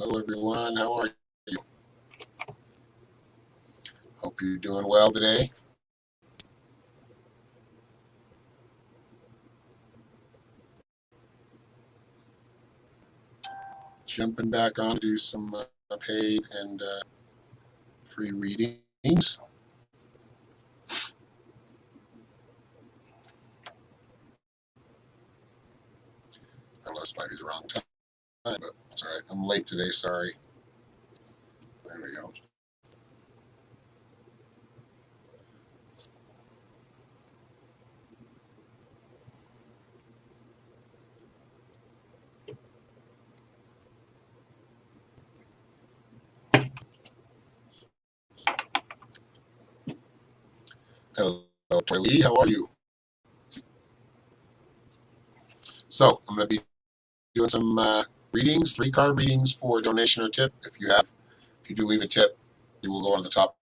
Hello everyone, how are you? Hope you're doing well today. Jumping back on to do some paid and free readings. I know this might be the wrong time, but it's alright. I'm late today, sorry. There we go. Hello, Troy Lee, how are you? So, I'm going to be doing some readings, 3-card readings for donation or tip. If you do leave a tip, you will go on the top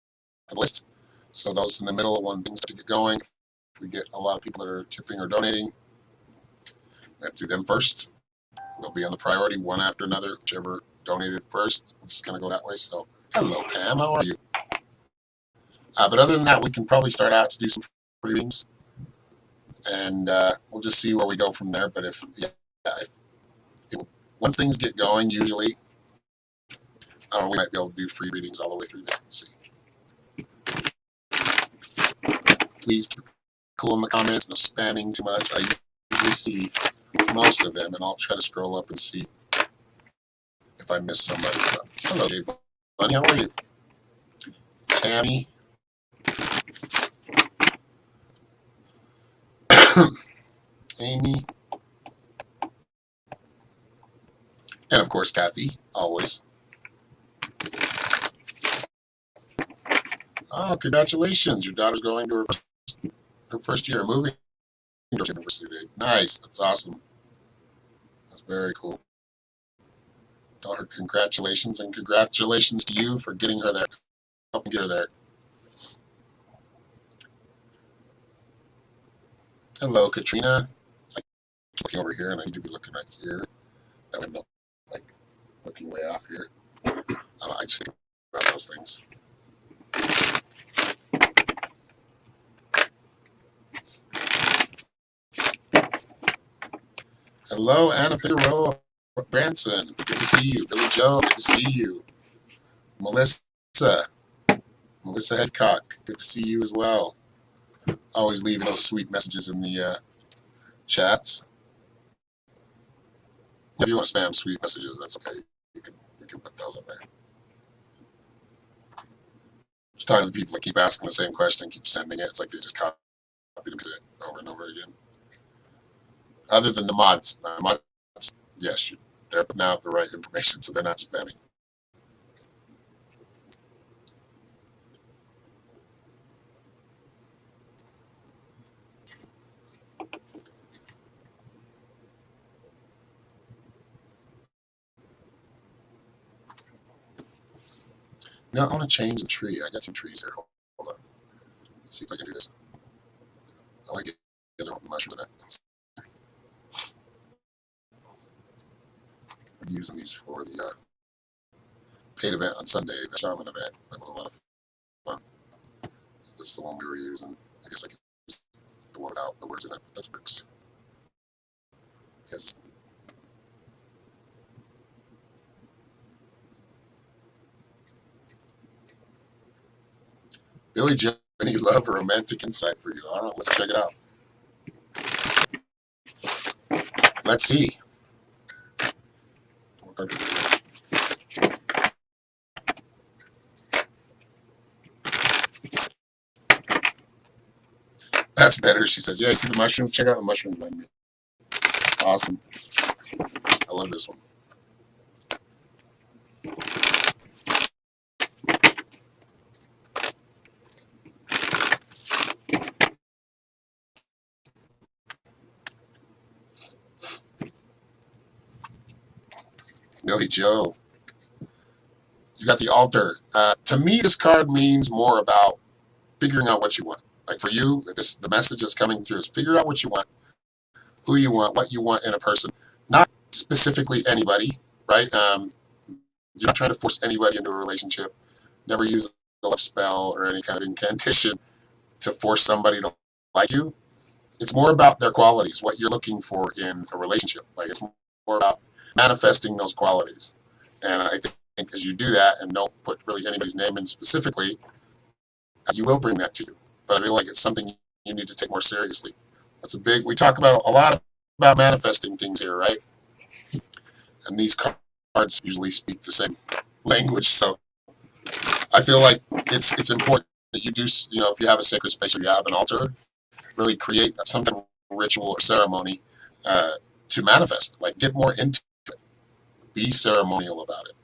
of the list. So those in the middle, when things start to get going, if we get a lot of people that are tipping or donating, we have to do them first. They'll be on the priority one after another, whichever donated first. I'm just going to go that way. So, hello, Pam. How are you? But other than that, we can probably start out to do some readings, and we'll just see where we go from there. But once things get going, usually, I don't know, we might be able to do free readings all the way through there. Let's see. Please keep it cool in the comments. No spamming too much. I usually see most of them, and I'll try to scroll up and see if I miss somebody. Hello, Dave Bunny. How are you? Tammy. Amy. And of course, Kathy, always. Oh, congratulations. Your daughter's going to her first year, moving to university today. Nice. That's awesome. That's very cool. Tell her congratulations, and congratulations to you for getting her there, helping get her there. Hello, Katrina. I keep looking over here, and I need to be looking right here. That would not like looking way off here. I just think about those things. Hello, Anna Figueroa Branson. Good to see you. Billy Joe. Good to see you. Melissa Headcock. Good to see you as well. Always leaving those sweet messages in the chats. If you want to spam sweet messages, that's okay. You can put those in there. There's times people that keep asking the same question, keep sending it. It's like they just copy it over and over again. Other than the mods, yes, they're putting out the right information, so they're not spamming. Now I want to change the tree. I got some trees here. Hold on. Let's see if I can do this. I like it. The other one with mushroom in it. I'm using these for the paid event on Sunday, the Shaman event. That was a lot of fun. That's the one we were using. I guess I could use the one without the words in it, but that works. Yes. Billy Joe, any love or romantic insight for you? All right, let's check it out. Let's see. That's better, she says. Yeah, you see the mushrooms? Check out the mushrooms behind me. Awesome. I love this one. Billy Joe. You got the altar. To me, this card means more about figuring out what you want. Like for you, the message that's coming through is figure out what you want, who you want, what you want in a person. Not specifically anybody, right? You're not trying to force anybody into a relationship. Never use a love spell or any kind of incantation to force somebody to like you. It's more about their qualities, what you're looking for in a relationship. Like, it's more about manifesting those qualities. And I think as you do that and don't put really anybody's name in specifically, you will bring that to you. But I feel like it's something you need to take more seriously. That's a big, we talk about a lot about manifesting things here, right? And these cards usually speak the same language. So I feel like it's important that you do, if you have a sacred space or you have an altar, really create some kind of ritual or ceremony to manifest. Like, get more into it. Be ceremonial about it.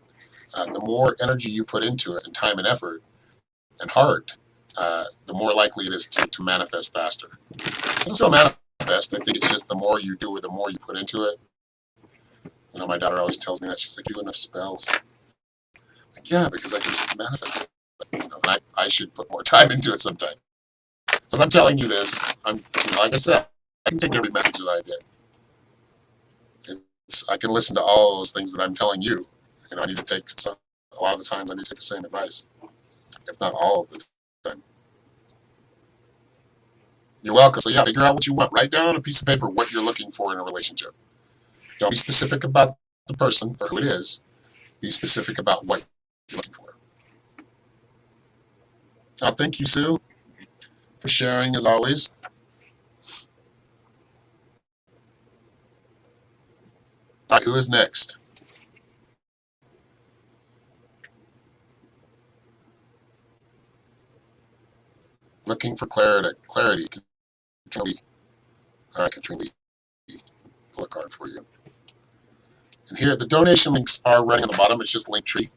The more energy you put into it, and time and effort and heart, the more likely it is to manifest faster. It'll still manifest. I think it's just the more you do it, the more you put into it. My daughter always tells me that. She's like, "You do enough spells." Like, yeah, because I can just manifest it. And I should put more time into it sometime. So as I'm telling you this, like I said, I can take every message that I get. I can listen to all those things that I'm telling you. I need to take a lot of the times I need to take the same advice, if not all of the time. You're welcome. So yeah, figure out what you want. Write down on a piece of paper what you're looking for in a relationship. Don't be specific about the person or who it is. Be specific about what you're looking for. Thank you, Sue, for sharing as always. All right, who is next? Looking for clarity. Katrina Lee. All right, Katrina Lee. Pull a card for you. And here, the donation links are running on the bottom. It's just Linktree.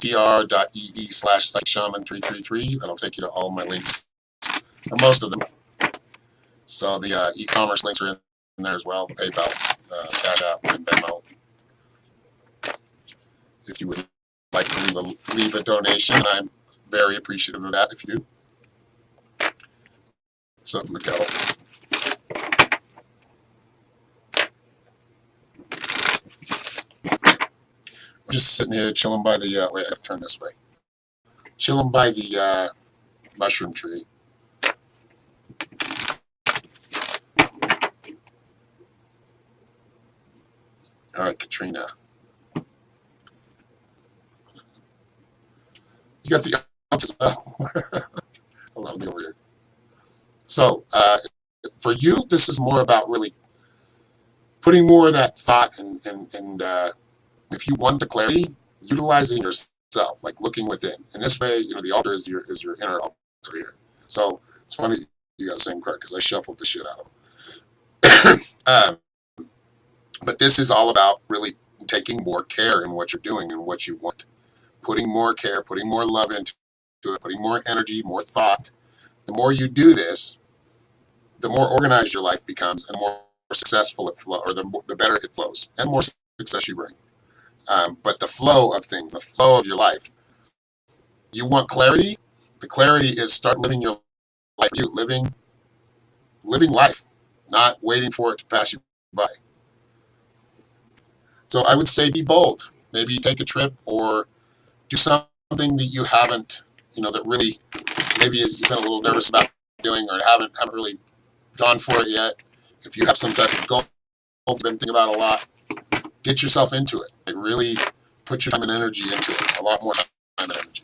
dr.ee/siteshaman333. That'll take you to all my links, or most of them. So the e-commerce links are in there as well. PayPal, Cash App, and Venmo. If you would like to leave a donation, I'm very appreciative of that if you do. So, Miguel. We're just sitting here chilling by the, wait, I gotta turn this way. Chilling by the mushroom tree. All right, Katrina. You got the as well. Hold on, let me over here. So, for you, this is more about really putting more of that thought and if you want the clarity, utilizing yourself, like looking within. In this way, the altar is your inner altar here. So it's funny you got the same card because I shuffled the shit out of them. But this is all about really taking more care in what you're doing and what you want. Putting more care, putting more love into it, putting more energy, more thought. The more you do this, the more organized your life becomes and the more successful it flows, or the better it flows, and more success you bring. But the flow of things, the flow of your life, you want clarity. The clarity is start living your life. You living life, not waiting for it to pass you by. So I would say be bold. Maybe take a trip or do something that you haven't, that really maybe you've been a little nervous about doing or haven't really gone for it yet. If you have some type of goal you've been thinking about a lot, get yourself into it. Like, really put your time and energy into it. A lot more time and energy.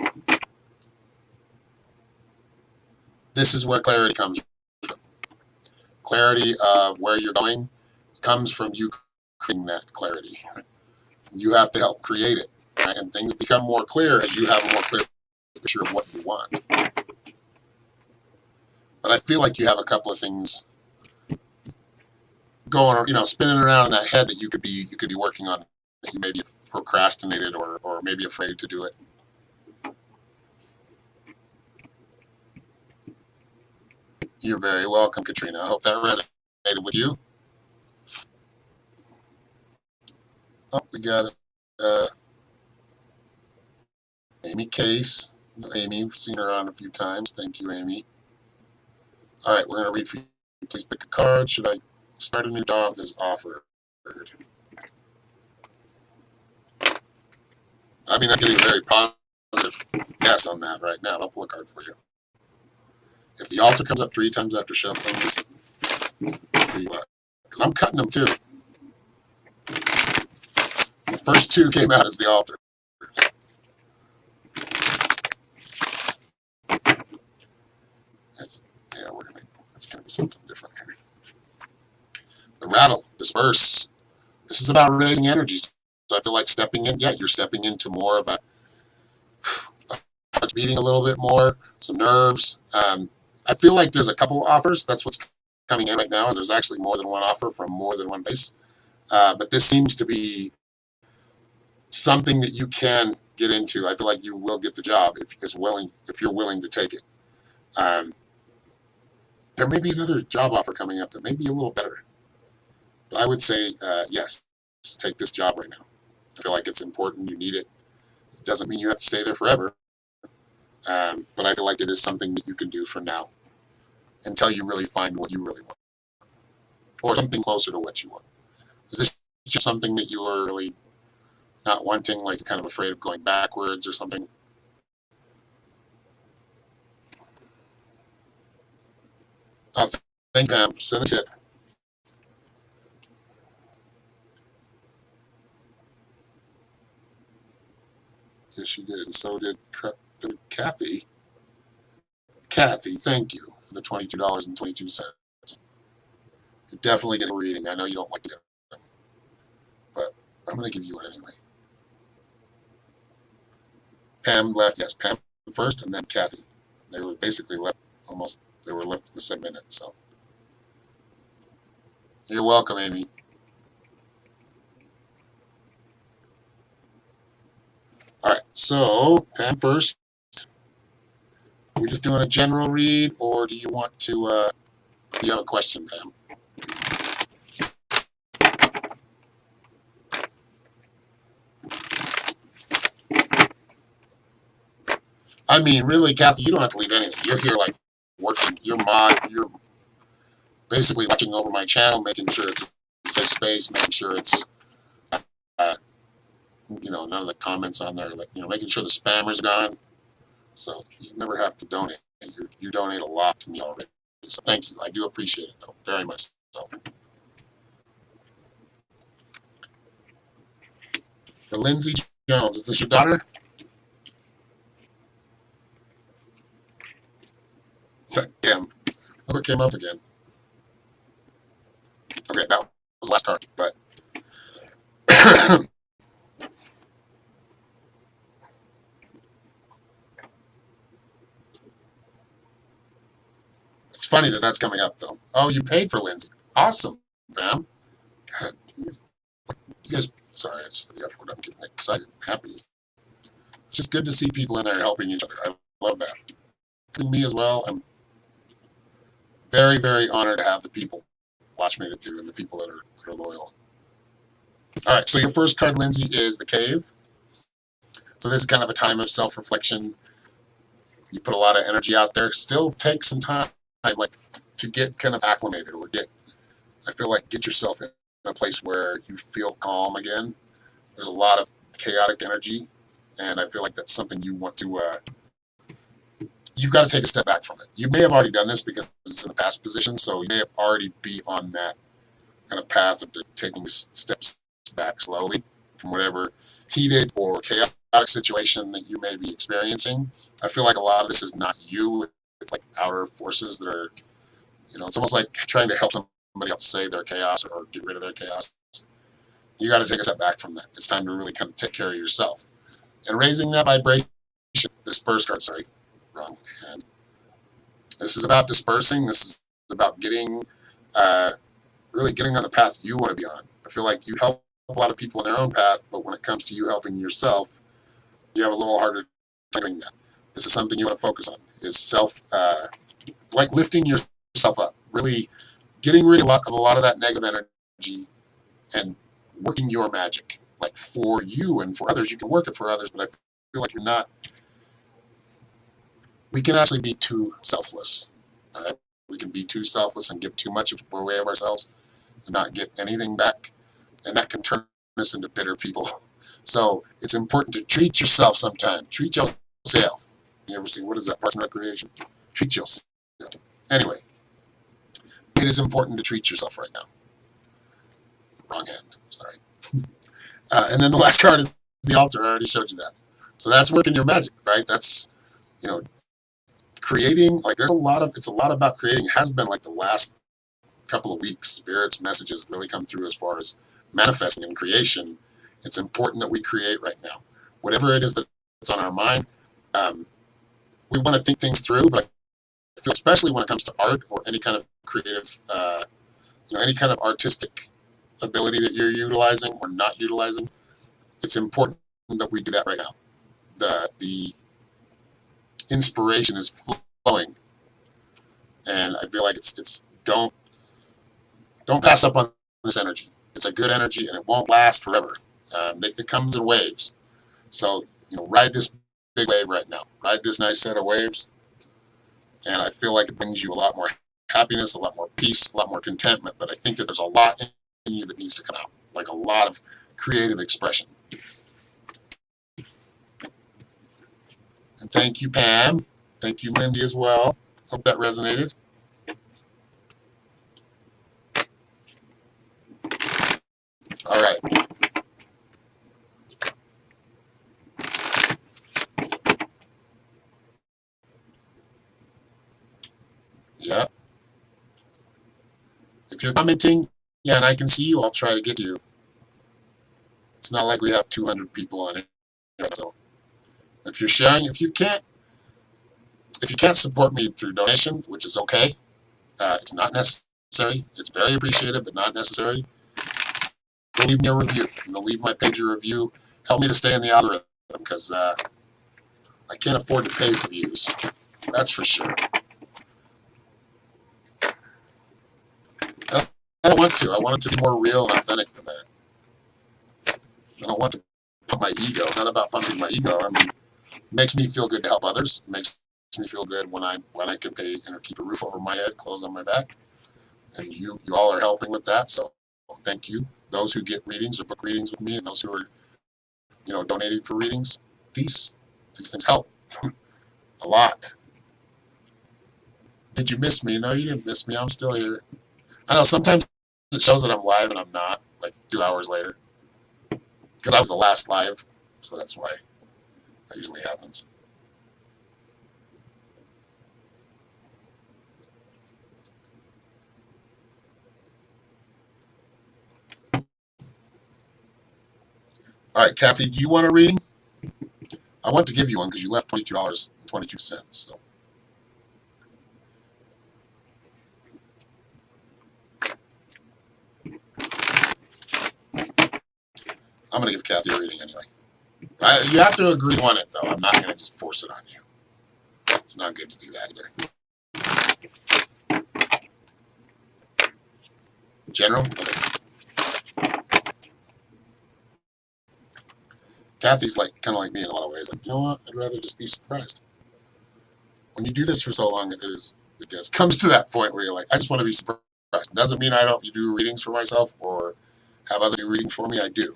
This is where clarity comes from. Clarity of where you're going comes from you creating that clarity. You have to help create it. Right? And things become more clear as you have a more clear picture of what you want. But I feel like you have a couple of things going, spinning around in that head that you could be working on, that you maybe have procrastinated or maybe afraid to do it. You're very welcome, Katrina. I hope that resonated with you. Oh, we got Amy Case. Amy, we've seen her on a few times. Thank you, Amy. All right, we're going to read for you. Please pick a card. Should I start a new job that's offered? I mean, I'm getting a very positive yes on that right now. I'll pull a card for you. If the altar comes up 3 times after shuffling, because I'm cutting them too. The first 2 came out as the altar. That's, yeah, that's gonna be something different here. The rattle, disperse. This is about raising energies. So I feel like stepping in. Yeah, you're stepping into more of a heart's beating a little bit more, some nerves. I feel like there's a couple offers. That's what's coming in right now. There's actually more than one offer from more than one base. But this seems to be something that you can get into. I feel like you will get the job if you're willing to take it. Um, there may be another job offer coming up that may be a little better. But I would say yes, take this job right now. I feel like it's important. You need it. It doesn't mean you have to stay there forever. But I feel like it is something that you can do for now until you really find what you really want or something closer to what you want. Is this just something that you are really not wanting, like you're kind of afraid of going backwards or something? Oh, thank you, Pam. Send a tip. Yes, she did. And so did Kathy. Kathy, thank you for the $22.22. You're definitely getting a reading. I know you don't like it, but I'm going to give you it anyway. Pam left. Yes, Pam first, and then Kathy. They were basically left almost. They were left the same minute. So you're welcome, Amy. All right. So Pam first. Are we just doing a general read, or do you want to? Do you have a question, Pam? I mean, really, Kathy, you don't have to leave anything. You're here, like, working. You're basically watching over my channel, making sure it's a safe space, making sure it's, uh, none of the comments on there, like, making sure the spammers are gone. So you never have to donate. You donate a lot to me already. So thank you. I do appreciate it, though, very much so. For Lindsay Jones, is this your daughter? Damn. Look what came up again. Okay, that was the last card, but it's funny that that's coming up, though. Oh, you paid for Lindsay. Awesome, fam. God, you guys, sorry, I just the F word. I'm getting excited and happy. It's just good to see people in there helping each other. I love that. And me as well. I'm very, very honored to have the people watch me that do and the people that are loyal. All right, so your first card, Lindsay, is the Cave. So this is kind of a time of self-reflection. You put a lot of energy out there. Still take some time, like, to get kind of acclimated or I feel like get yourself in a place where you feel calm again. There's a lot of chaotic energy, and I feel like that's something you want to, you've got to take a step back from it. You may have already done this because it's in a past position, so you may have already be on that kind of path of taking steps back slowly from whatever heated or chaotic situation that you may be experiencing. I feel like a lot of this is not you. It's like outer forces that are, it's almost like trying to help somebody else save their chaos or get rid of their chaos. You got to take a step back from that. It's time to really kind of take care of yourself. And raising that vibration, disperse card, sorry, wrong hand. This is about dispersing. This is about really getting on the path you want to be on. I feel like you help a lot of people on their own path, but when it comes to you helping yourself, you have a little harder time doing that. This is something you want to focus on, is like lifting yourself up, really getting rid of a lot of that negative energy and working your magic, like for you and for others. You can work it for others, but I feel like we can actually be too selfless. All right? We can be too selfless and give too much away of ourselves and not get anything back. And that can turn us into bitter people So it's important to treat yourself sometime. Treat yourself. You ever see, what is that, Parks and Recreation? Treat yourself. Anyway, it is important to treat yourself right now. Wrong hand, sorry. And then the last card is the altar. I already showed you that. So that's working your magic, right? That's, you know, creating, like there's a lot of, it's a lot about creating. It has been like the last couple of weeks. Spirit's messages really come through as far as manifesting and creation. It's important that we create right now. Whatever it is that's on our mind, we want to think things through, but I feel especially when it comes to art or any kind of creative, any kind of artistic ability that you're utilizing or not utilizing, it's important that we do that right now. The inspiration is flowing, and I feel like it's don't pass up on this energy. It's a good energy, and it won't last forever. It comes in waves. So ride this big wave right now. Ride this nice set of waves, and I feel like it brings you a lot more happiness, a lot more peace, a lot more contentment. But I think that there's a lot in you that needs to come out, like a lot of creative expression. And thank you, Pam. Thank you, Lindy, as well. Hope that resonated. All right. Yeah. If you're commenting, yeah, and I can see you, I'll try to get to you. It's not like we have 200 people on it. So if you're sharing, if you can't support me through donation, which is okay, it's not necessary. It's very appreciated, but not necessary. Go leave me a review. Leave my page a review. Help me to stay in the algorithm, because I can't afford to pay for views. That's for sure. I don't want to. I want it to be more real and authentic than that. I don't want to pump my ego. It's not about pumping my ego. I mean, it makes me feel good to help others. It makes me feel good when I can pay, keep a roof over my head, clothes on my back, and you all are helping with that. So thank you. Those who get readings or book readings with me, and those who are donating for readings, these things help a lot. Did you miss me? No, you didn't miss me. I'm still here. I know sometimes it shows that I'm live and I'm not, like 2 hours later, because I was the last live, so that's why that usually happens. All right, Kathy, do you want a reading? I want to give you one because you left $22.22. So. I'm going to give Kathy a reading anyway. You have to agree on it, though. I'm not going to just force it on you. It's not good to do that either. General? Okay. Kathy's kind of like me in a lot of ways. Like, you know what? I'd rather just be surprised. When you do this for so long, it comes to that point where you're like, I just want to be surprised. It doesn't mean I don't do readings for myself or have others do readings for me. I do.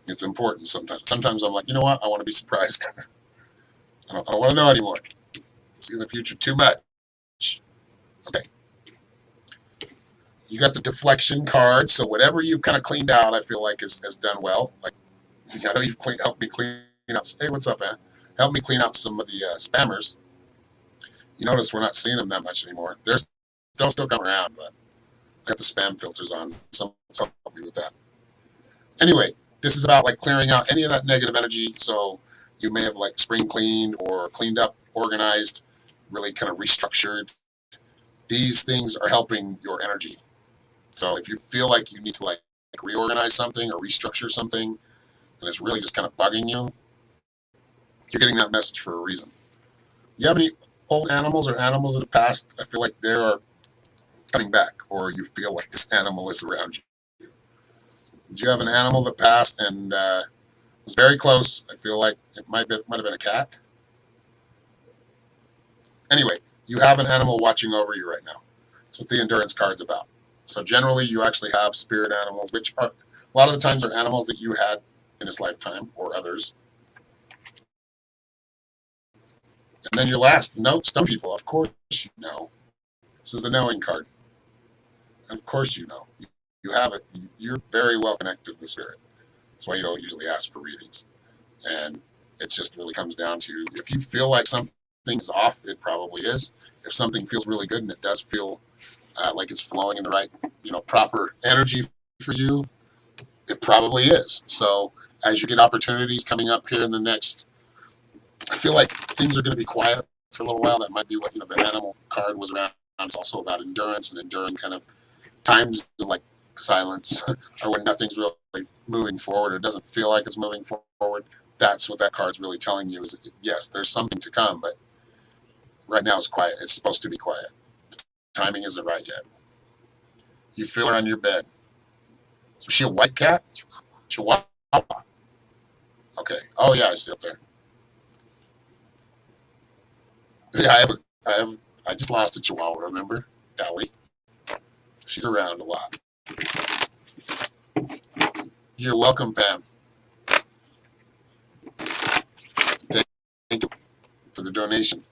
It's important sometimes. Sometimes I'm like, you know what? I want to be surprised. I don't want to know anymore. See in the future too much. Okay. You got the deflection card, so whatever you kind of cleaned out, I feel like has done well. Like, you've helped me clean out. Hey, what's up, man? Help me clean out some of the spammers. You notice we're not seeing them that much anymore. They'll still come around, but I got the spam filters on. Someone's help me with that. Anyway, this is about clearing out any of that negative energy. So you may have spring cleaned or cleaned up, organized, really kind of restructured. These things are helping your energy. So if you feel like you need to reorganize something or restructure something, and it's really just kind of bugging you, you're getting that message for a reason. You have any old animals or animals that have passed? I feel like they're coming back, or you feel like this animal is around you. Did you have an animal that passed and was very close? I feel like it might have been a cat. Anyway, you have an animal watching over you right now. That's what the endurance card's about. So generally, you actually have spirit animals, which are a lot of the times are animals that you had in this lifetime or others. And then your last, no, stone people, of course you know. This is the knowing card. Of course you know. You have it. You're very well connected with spirit. That's why you don't usually ask for readings. And it just really comes down to, if you feel like something is off, it probably is. If something feels really good and it does feel like it's flowing in the right, proper energy for you, it probably is. So as you get opportunities coming up here in the next, I feel like things are going to be quiet for a little while. That might be what, the animal card was around. It's also about endurance and enduring kind of times of like silence or when nothing's really moving forward or doesn't feel like it's moving forward. That's what that card's really telling you, is that, yes, there's something to come, but right now it's quiet. It's supposed to be quiet. The timing isn't right yet. You feel her on your bed. Is she a white cat? Chihuahua. Okay. Oh yeah, I see up there. Yeah, I just lost a Chihuahua, remember? Dolly. She's around a lot. You're welcome, Pam. Thank you for the donation.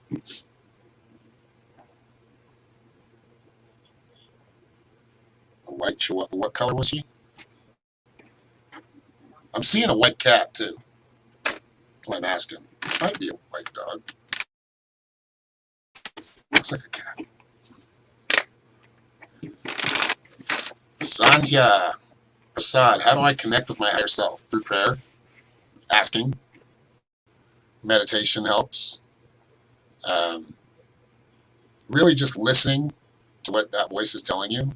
A white Chihuahua. What color was he? I'm seeing a white cat, too. That's what I'm asking. Might be a white dog. Looks like a cat. Sandhya Prasad, how do I connect with my higher self? Through prayer, asking. Meditation helps. Really just listening to what that voice is telling you.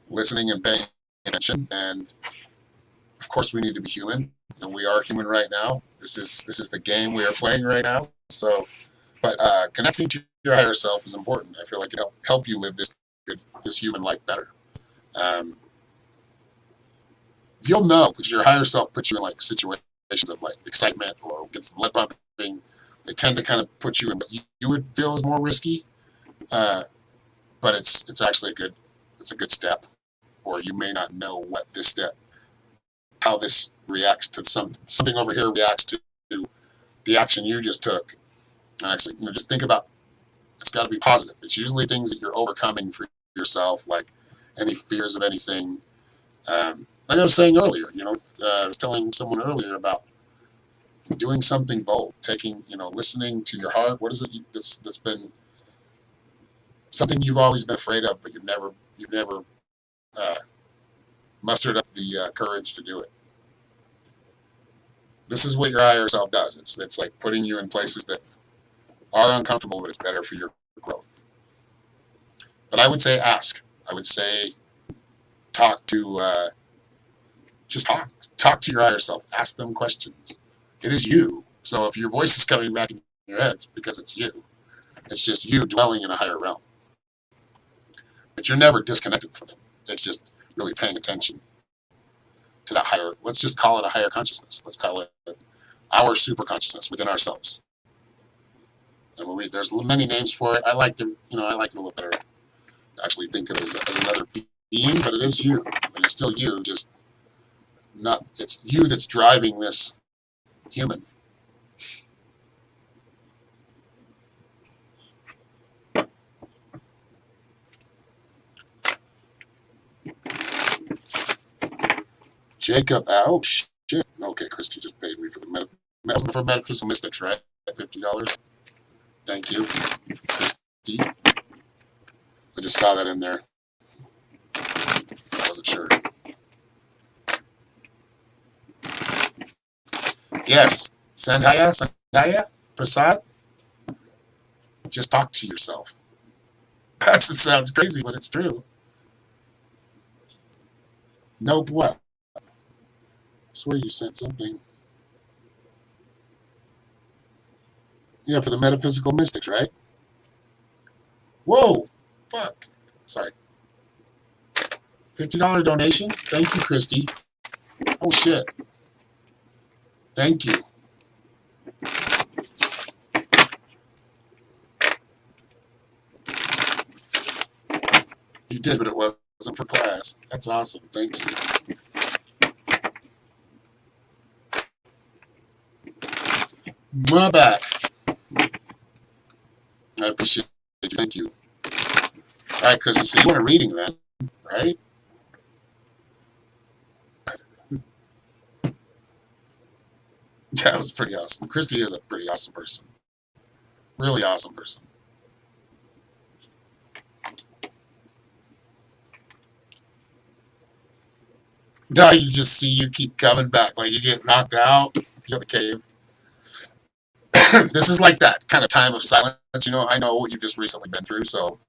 Listening and paying attention. And of course we need to be human. And we are human right now. This is the game we are playing right now. So, but connecting to your higher self is important. I feel like it help you live this human life better. You'll know, because your higher self puts you in like situations of like excitement or gets the blood pumping. They tend to kind of put you in what you would feel is more risky, but it's actually a good step. Or you may not know what this step, how this reacts to something over here reacts to the action you just took. And actually, just think about, it's got to be positive. It's usually things that you're overcoming for yourself, like any fears of anything. Like I was saying earlier, I was telling someone earlier about doing something bold, listening to your heart. What is it that's been something you've always been afraid of, but you've never mustered up the courage to do it. This is what your higher self does. It's like putting you in places that are uncomfortable, but it's better for your growth. But I would say ask. I would say talk to. Just talk to your higher self. Ask them questions. It is you. So if your voice is coming back in your head, it's because it's you. It's just you dwelling in a higher realm. But you're never disconnected from it. It's just really paying attention to that higher. Let's just call it a higher consciousness. Let's call it our super consciousness within ourselves. And there's many names for it. I like it a little better. Actually, think of it as another being, but it is you, and it's still you. Just not. It's you that's driving this human. Jacob, oh shit. Okay, Christy just paid me for for Metaphysical Mystics, right? $50. Thank you, Christy. I just saw that in there. I wasn't sure. Yes, Sandhya Prasad. Just talk to yourself. It sounds crazy, but it's true. Nope, what? I swear you sent something. Yeah, for the Metaphysical Mystics, right? Whoa, fuck. Sorry. $50 donation. Thank you, Christy. Oh shit. Thank you. You did, but it wasn't for class. That's awesome. Thank you. My back. I appreciate you. Thank you. All right, Christy. So you want a reading then, right? Yeah, it was pretty awesome. Christy is a pretty awesome person. Really awesome person. Now you just see you keep coming back. Like you get knocked out, you got the cave. This is like that kind of time of silence. I know what you've just recently been through. So,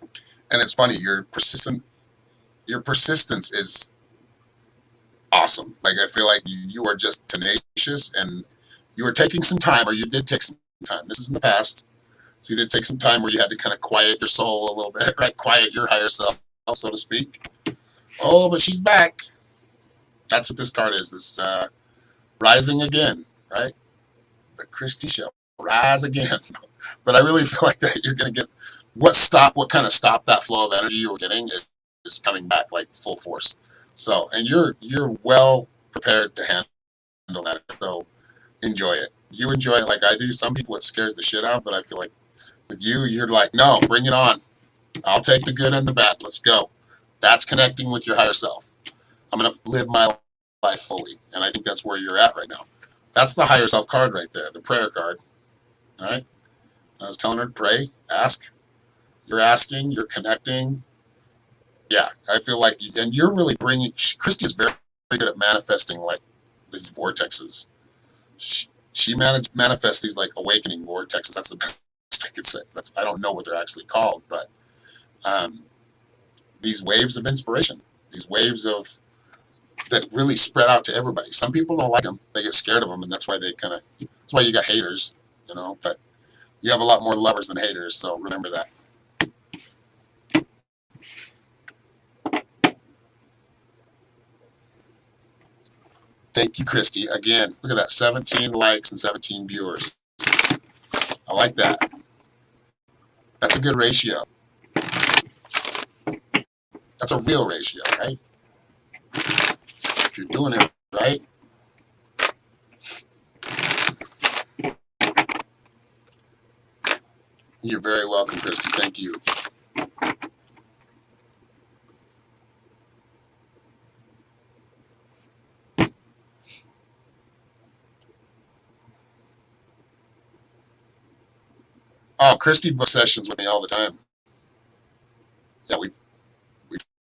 and it's funny. Your persistence is awesome. Like I feel like you are just tenacious, and you are taking some time, or you did take some time. This is in the past, so you did take some time where you had to kind of quiet your soul a little bit, right? Quiet your higher self, so to speak. Oh, but she's back. That's what this card is. This rising again, right? The Christie shall rise again. But I really feel like that you're going to get what kind of stopped that flow of energy you were getting is coming back like full force. So, and you're well prepared to handle that. So enjoy it. You enjoy it like I do. Some people it scares the shit out, but I feel like with you, you're like, no, bring it on. I'll take the good and the bad. Let's go. That's connecting with your higher self. I'm going to live my life fully. And I think that's where you're at right now. That's the higher self card right there, the prayer card. All right. I was telling her to pray, ask. You're asking, you're connecting. Yeah, I feel like, and you're really bringing, Christy is very, very good at manifesting like these vortexes. She manifests these like awakening vortexes. That's the best I could say. I don't know what they're actually called, but um, these waves of inspiration, these waves of that really spread out to everybody. Some people don't like them; they get scared of them, and that's why that's why you got haters, But you have a lot more lovers than haters, so remember that. Thank you, Christy. Again, look at that, 17 likes and 17 viewers. I like that. That's a good ratio. That's a real ratio, right? If you're doing it right. You're very welcome, Christy. Thank you. Oh, Christy books sessions with me all the time. Yeah, we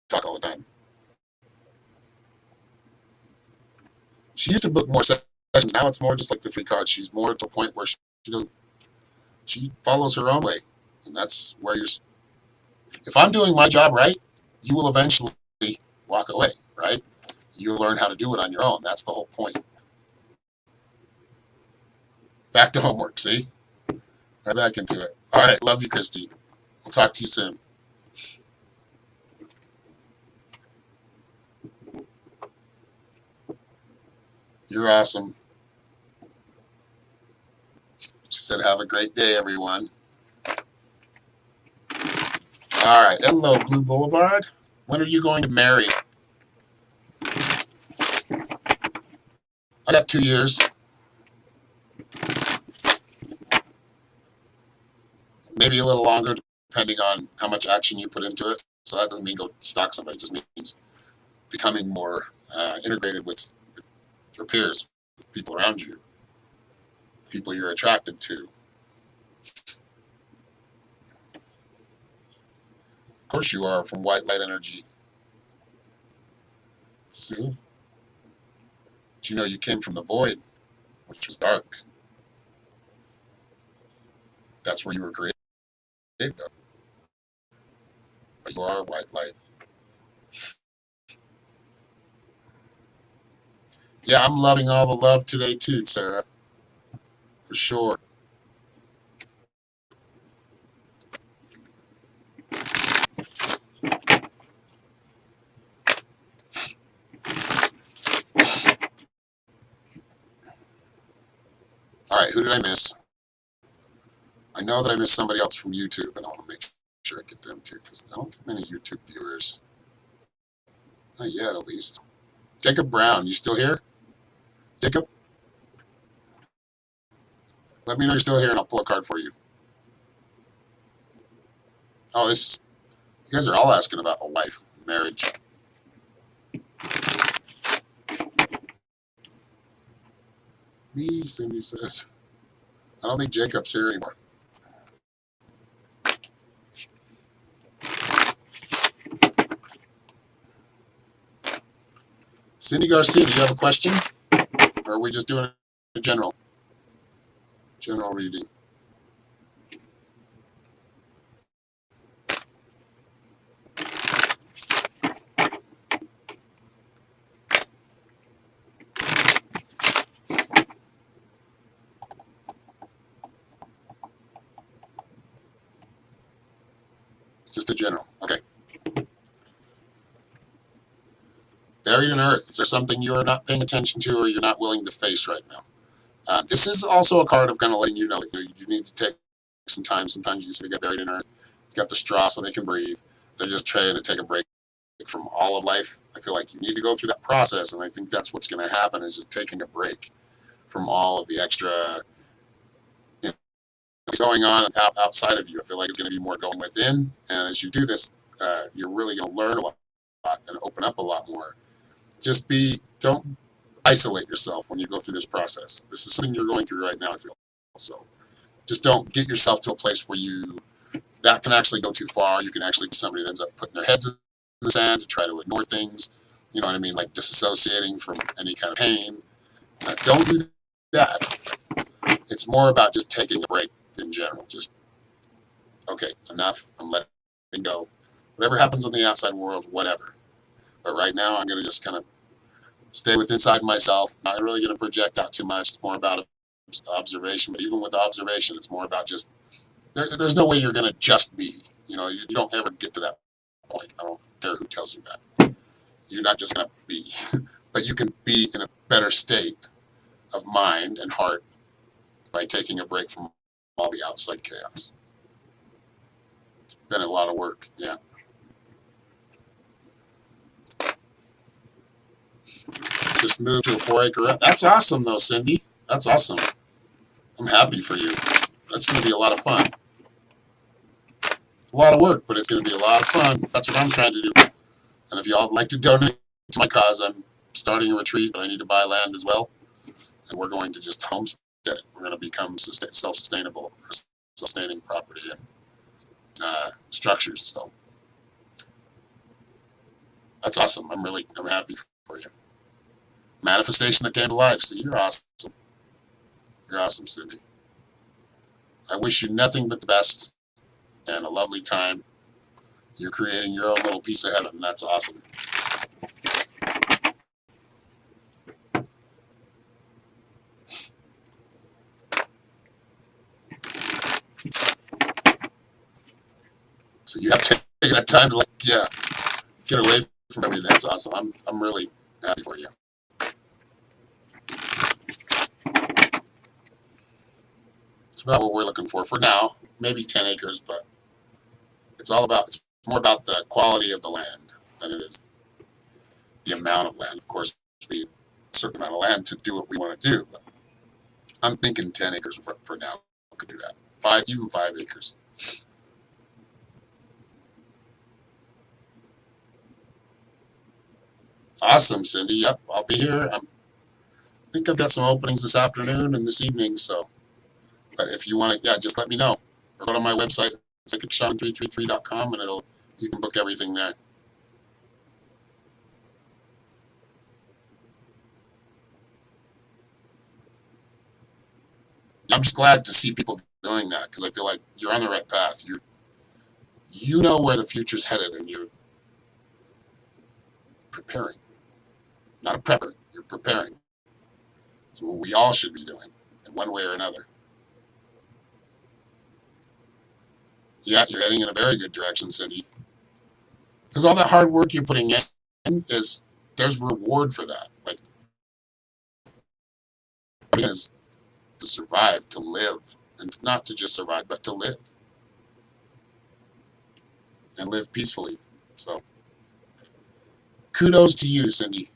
talk all the time. She used to book more sessions. Now it's more just like the 3 cards. She's more to a point where she doesn't. She follows her own way, and that's where you're. If I'm doing my job right, you will eventually walk away, right? You'll learn how to do it on your own. That's the whole point. Back to homework. See, right back into it. All right, love you, Christy. We'll talk to you soon. You're awesome. She said, have a great day, everyone. All right. Hello, Blue Boulevard. When are you going to marry? I got 2 years. Maybe a little longer, depending on how much action you put into it. So that doesn't mean go stalk somebody. It just means becoming more integrated with your peers, with people around you, people you're attracted to. Of course you are from white light energy. Sue, but you came from the void, which was dark. That's where you were created, though. But you are white light. Yeah, I'm loving all the love today too, Sarah. For sure. All right, who did I miss? I know that I missed somebody else from YouTube, and I want to make sure I get them too, because I don't get many YouTube viewers. Not yet, at least. Jacob Brown, you still here? Jacob? Let me know you're still here, and I'll pull a card for you. Oh, you guys are all asking about a wife, marriage. Me, Cindy says. I don't think Jacob's here anymore. Cindy Garcia, do you have a question? Or are we just doing a general reading? Just a general. Okay. Buried in earth. Is there something you are not paying attention to or you're not willing to face right now? This is also a card of kind of letting you know that you need to take some time. Sometimes you see they get buried in earth. It's got the straw so they can breathe. They're just trying to take a break from all of life. I feel like you need to go through that process, and I think that's what's going to happen is just taking a break from all of the extra going on outside of you. I feel like it's going to be more going within, and as you do this, you're really going to learn a lot and open up a lot more. Don't isolate yourself when you go through this process. This is something you're going through right now, I feel. So just don't get yourself to a place where that can actually go too far. You can actually be somebody that ends up putting their heads in the sand to try to ignore things. You know what I mean? Like disassociating from any kind of pain. Don't do that. It's more about just taking a break in general. Just, okay, enough. I'm letting go. Whatever happens in the outside world, whatever. But right now, I'm going to just kind of stay with inside myself. Not really going to project out too much. It's more about observation. But even with observation, it's more about just, there's no way you're going to just be. You don't ever get to that point. I don't care who tells you that. You're not just going to be. But you can be in a better state of mind and heart by taking a break from all the outside chaos. It's been a lot of work, yeah. Just moved to a 4-acre. That's awesome, though, Cindy. That's awesome. I'm happy for you. That's going to be a lot of fun. A lot of work, but it's going to be a lot of fun. That's what I'm trying to do. And if y'all would like to donate to my cause, I'm starting a retreat, but I need to buy land as well. And we're going to just homestead it. We're going to become self-sustainable, sustaining property and structures. So that's awesome. I'm happy for you. Manifestation that came to life. So you're awesome. You're awesome, Cindy. I wish you nothing but the best and a lovely time. You're creating your own little piece of heaven. That's awesome. So you have to take that time to get away from everything. That's awesome. I'm really happy for you. It's about what we're looking for now. Maybe 10 acres, but it's more about the quality of the land than it is the amount of land. Of course, we need a certain amount of land to do what we want to do, but I'm thinking 10 acres for now. I could do that. Even 5 acres. Awesome, Cindy. Yep, I'll be here. I think I've got some openings this afternoon and this evening, so. But if you want to, just let me know. Or go to my website, psychicshaman333.com, and you can book everything there. I'm just glad to see people doing that because I feel like you're on the right path. You know where the future's headed, and you're preparing. Not a prepper. You're preparing. It's what we all should be doing in one way or another. Yeah, you're heading in a very good direction, Cindy. Because all that hard work you're putting in there's reward for that. Like, is to survive, to live, and not to just survive, but to live and live peacefully. So, kudos to you, Cindy.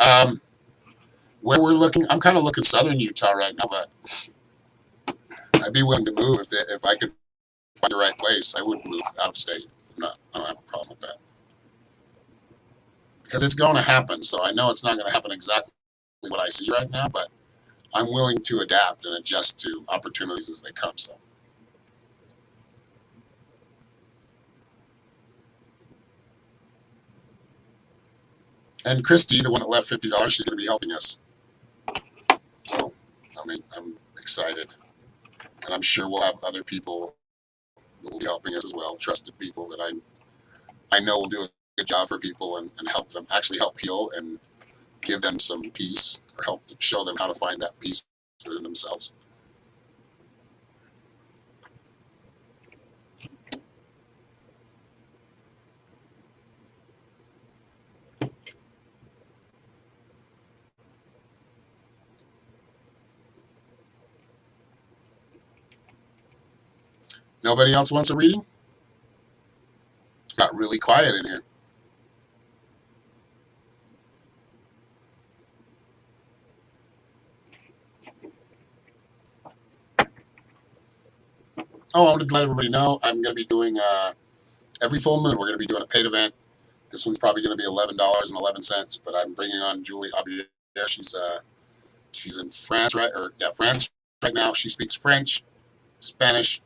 Um, where we're looking, I'm kind of looking southern Utah right now, but I'd be willing to move if I could find the right place. I would move out of state. I don't have a problem with that because it's going to happen. So I know it's not going to happen exactly what I see right now, but I'm willing to adapt and adjust to opportunities as they come. So. And Christy, the one that left $50, she's going to be helping us. So, I mean, I'm excited. And I'm sure we'll have other people that will be helping us as well, trusted people that I know will do a good job for people and help them, actually help heal and give them some peace or help show them how to find that peace within themselves. Nobody else wants a reading? Got really quiet in here. Oh, I want to let everybody know I'm going to be doing every full moon. We're going to be doing a paid event. This one's probably going to be $11.11, but I'm bringing on Julie Abier. She's in France, right? Or yeah, France right now. She speaks French, Spanish,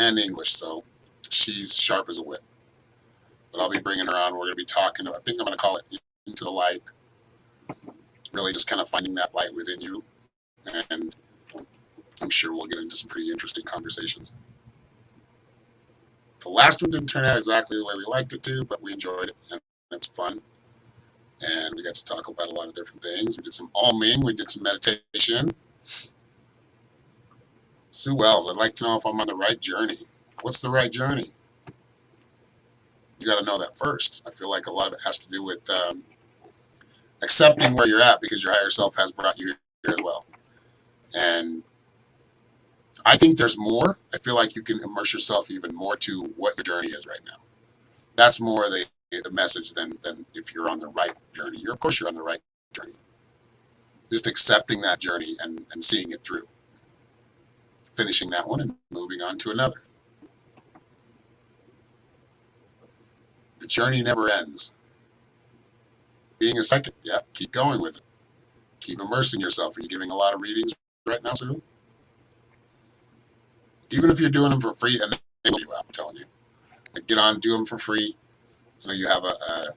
and English, so she's sharp as a whip. But I'll be bringing her on. We're going to be talking. I think I'm going to call it Into the Light. Really, just kind of finding that light within you, and I'm sure we'll get into some pretty interesting conversations. The last one didn't turn out exactly the way we liked it to, but we enjoyed it, and it's fun. And we got to talk about a lot of different things. We did some alming. We did some meditation. Sue Wells, I'd like to know if I'm on the right journey. What's the right journey? You got to know that first. I feel like a lot of it has to do with accepting where you're at because your higher self has brought you here as well. And I think there's more. I feel like you can immerse yourself even more to what your journey is right now. That's more the message than if you're on the right journey. Of course, you're on the right journey. Just accepting that journey and seeing it through. Finishing that one and moving on to another. The journey never ends. Being a psychic, yeah, keep going with it. Keep immersing yourself. Are you giving a lot of readings right now, Sue? Even if you're doing them for free, and they will you out, I'm telling you. Like, get on, do them for free. I know you have a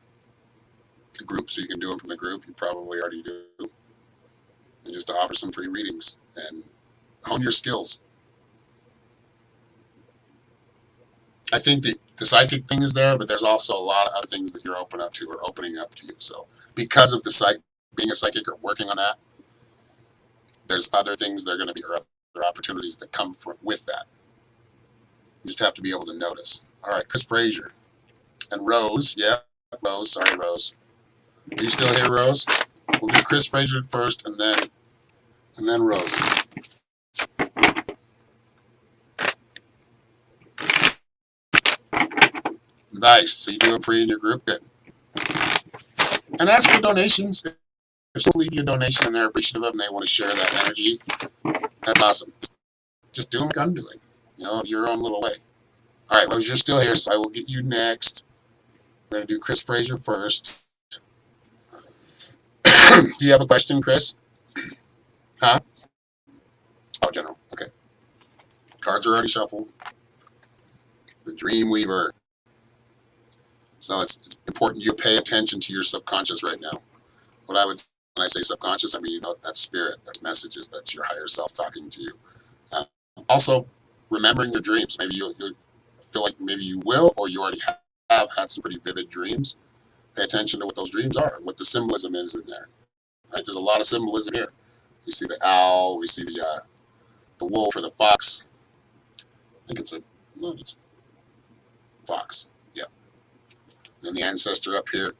group, so you can do them from the group. You probably already do. And just to offer some free readings and hone your skills. I think the psychic thing is there, but there's also a lot of other things that you're opening up to you. So because of being a psychic or working on that, there's other things that are going to be, or other opportunities that come with that. You just have to be able to notice. All right, Chris Frazier. And Rose, yeah, Rose, sorry, Rose. Are you still here, Rose? We'll do Chris Frazier first, and then Rose. Nice. So you do it free in your group, good. And ask for donations. If someone leave you a donation and they're appreciative of it and they want to share that energy, that's awesome. Just do them like I'm doing. Your own little way. All right, Rose, you're still here, so I will get you next. We're going to do Chris Frazier first. Do you have a question, Chris? Huh? Oh, general. Okay. Cards are already shuffled. The Dream Weaver. So it's important you pay attention to your subconscious right now. When I say subconscious, I mean, that's spirit, that's messages, that's your higher self talking to you. Also, remembering your dreams. Maybe you'll feel like maybe you will, or you already have had some pretty vivid dreams. Pay attention to what those dreams are, what the symbolism is in there. Right? There's a lot of symbolism here. We see the owl, we see the wolf or the fox. I think it's a fox. Yeah. And the ancestor up here.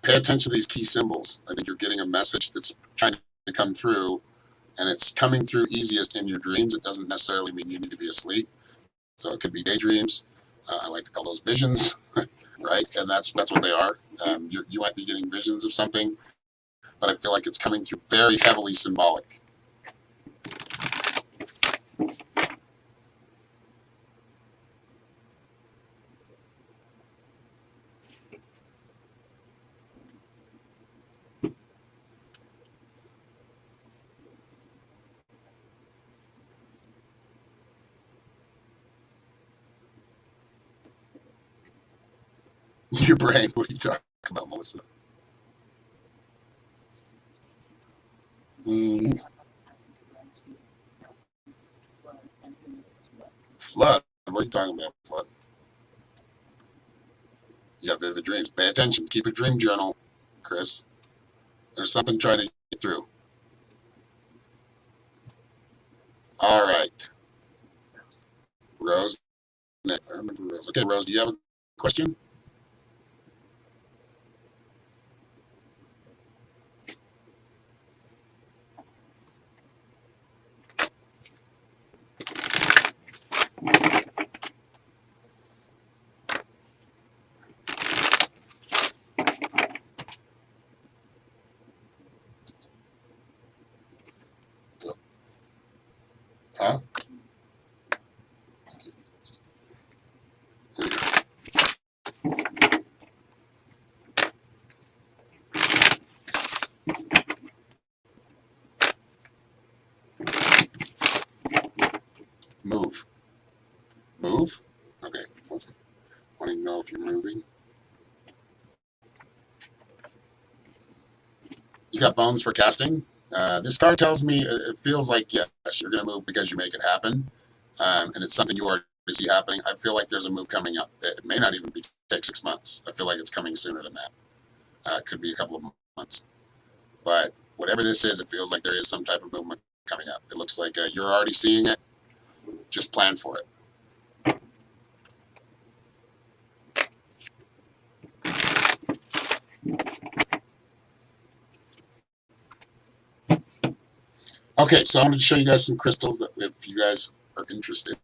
Pay attention to these key symbols. I think you're getting a message that's trying to come through, and it's coming through easiest in your dreams. It doesn't necessarily mean you need to be asleep. So it could be daydreams. I like to call those visions. right? And that's what they are. You might be getting visions of something, but I feel like it's coming through very heavily symbolic. Your brain, what are you talking about, Melissa? Mm, flood. What are you talking about, flood? You have vivid dreams. Pay attention. Keep a dream journal, Chris. There's something trying to get through. All right. Rose. I remember Rose. Okay, Rose, do you have a question? Huh? Move. Move? Okay. Let's want to know if you're moving. You got bones for casting. This card tells me it feels like yes, you're going to move because you make it happen, and it's something you already see happening. I feel like there's a move coming up. It may not even take 6 months. I feel like it's coming sooner than that. It could be a couple of months, but whatever this is, it feels like there is some type of movement coming up. It looks like you're already seeing it. Just plan for it. Okay, so I'm going to show you guys some crystals that if you guys are interested.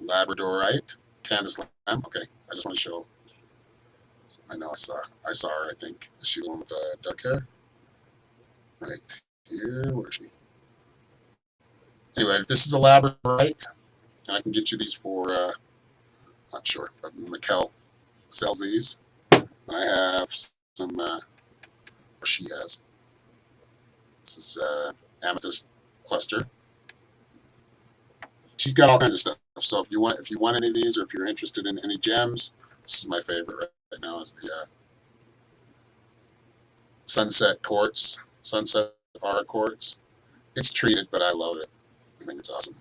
Labradorite, Candace Lamb. Okay, I just want to show. I know I saw her. I think is she the one with dark hair? Right here. Where is she? Anyway, this is a Labradorite, and I can get you these for not sure, but Mikkel sells these. And I have some. Or she has. This is amethyst cluster. She's got all kinds of stuff. So if you want any of these, or if you're interested in any gems, this is my favorite right now. Is the sunset quartz, sunset bar quartz. It's treated, but I love it. I think it's awesome.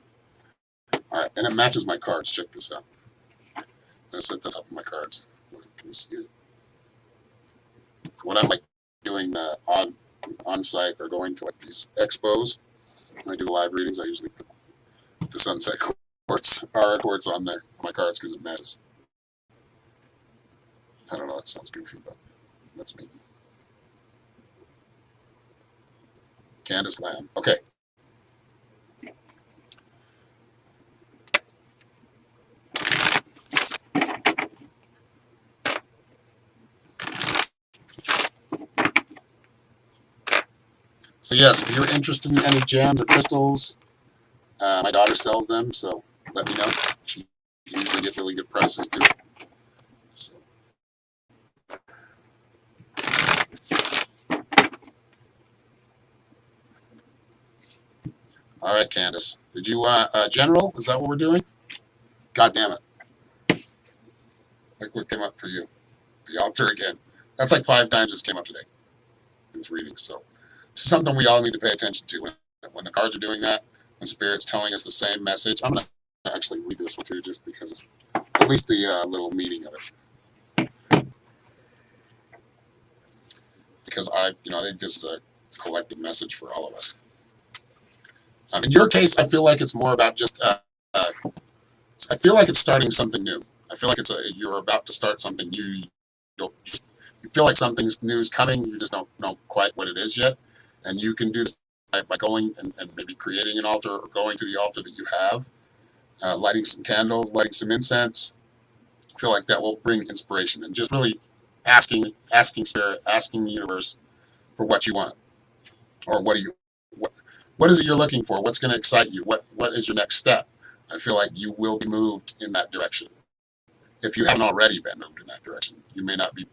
All right, and it matches my cards. Check this out. That's at the top of my cards. Can you see it? When I'm like doing on site or going to like these expos, when I do live readings, I usually put the sunset quartz, our quartz on there on my cards because it matches. I don't know. That sounds goofy, but that's me. Candace Lamb. Okay. So yes, if you're interested in any gems or crystals, my daughter sells them, so let me know. She usually gets really good prices too. So. All right, Candace. Did you general? Is that what we're doing? God damn it! Look what came up for you. The altar again. That's like 5 times this came up today in this reading. So it's something we all need to pay attention to when the cards are doing that. When Spirit's telling us the same message. I'm gonna actually read this one too, just because of at least the little meaning of it. Because I think this is a collective message for all of us. In your case, I feel like it's more about just. I feel like it's starting something new. I feel like you're about to start something new. You feel like something's new is coming. You just don't know quite what it is yet, and you can do this by going and maybe creating an altar or going to the altar that you have, lighting some candles, lighting some incense, I feel like that will bring inspiration, and just really asking spirit, asking the universe for what you want, or what what is it you're looking for? What's going to excite you? What is your next step? I feel like you will be moved in that direction. If you haven't already been moved in that direction, you may not be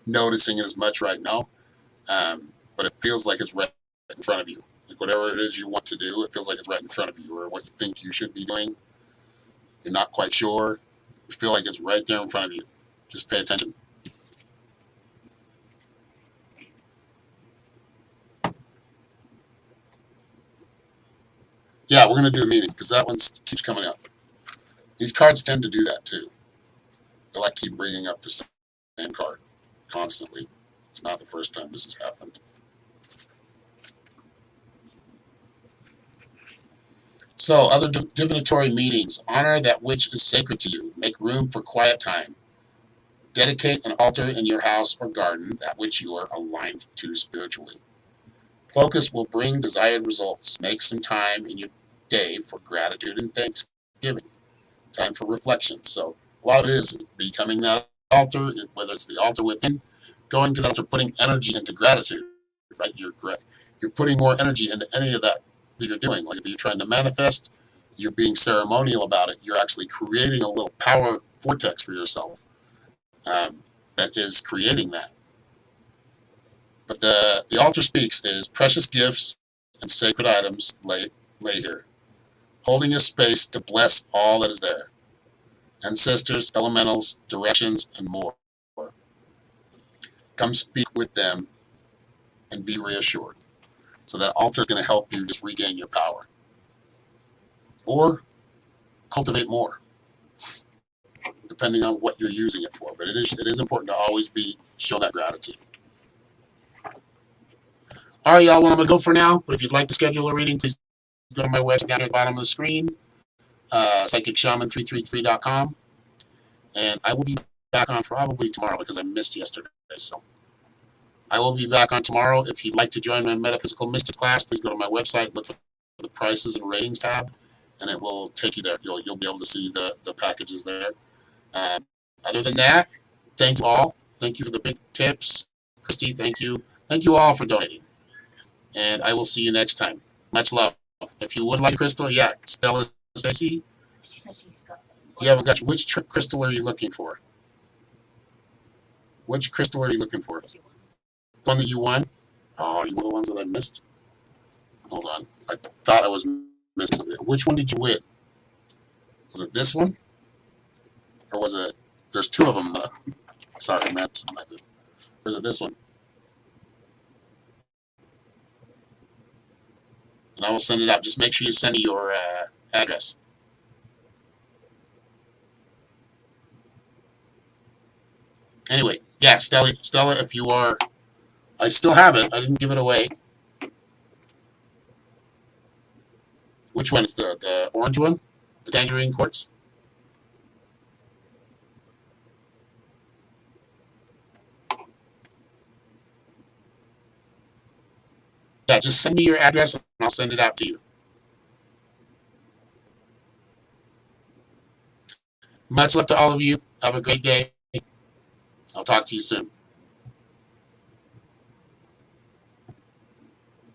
noticing it as much right now, but it feels like it's right in front of you. Like whatever it is you want to do, it feels like it's right in front of you, or what you think you should be doing. You're not quite sure. You feel like it's right there in front of you. Just pay attention. Yeah, we're going to do a meeting because that one keeps coming up. These cards tend to do that too. They like keep bringing up the same card constantly. It's not the first time this has happened. So, other divinatory meetings. Honor that which is sacred to you. Make room for quiet time. Dedicate an altar in your house or garden, that which you are aligned to spiritually. Focus will bring desired results. Make some time in your day for gratitude and thanksgiving. Time for reflection. So a lot of it is becoming that altar, whether it's the altar within, going to the altar, putting energy into gratitude, right? You're putting more energy into any of that you're doing. Like if you're trying to manifest, you're being ceremonial about it. You're actually creating a little power vortex for yourself that is creating that. But the altar speaks is precious gifts and sacred items lay here, holding a space to bless all that is there. Ancestors, elementals, directions, and more. Come speak with them and be reassured. So that altar is going to help you just regain your power or cultivate more, depending on what you're using it for. But it is important to always show that gratitude. All right, y'all. Well, I'm going to go for now. But if you'd like to schedule a reading, please go to my website down at the bottom of the screen, psychicshaman333.com. And I will be back on probably tomorrow because I missed yesterday. So I will be back on tomorrow. If you'd like to join my Metaphysical Mystic class, please go to my website, look for the prices and ratings tab, and it will take you there. You'll be able to see the packages there. Other than that, thank you all. Thank you for the big tips. Christy, thank you. Thank you all for donating. And I will see you next time. Much love. If you would like crystal, yeah, Stella, Stacy. She said she's got. Yeah, I got you. Which crystal are you looking for? Which crystal are you looking for? The one that you won? Oh, you were the ones that I missed? Hold on. I thought I was missing it. Which one did you win? Was it this one? Or was it... There's two of them. Sorry, Matt. Or is it this one? And I will send it out. Just make sure you send me your address. Anyway, yeah, Stella, if you are... I still have it. I didn't give it away. Which one is the orange one? The tangerine quartz? Yeah, just send me your address and I'll send it out to you. Much love to all of you. Have a great day. I'll talk to you soon.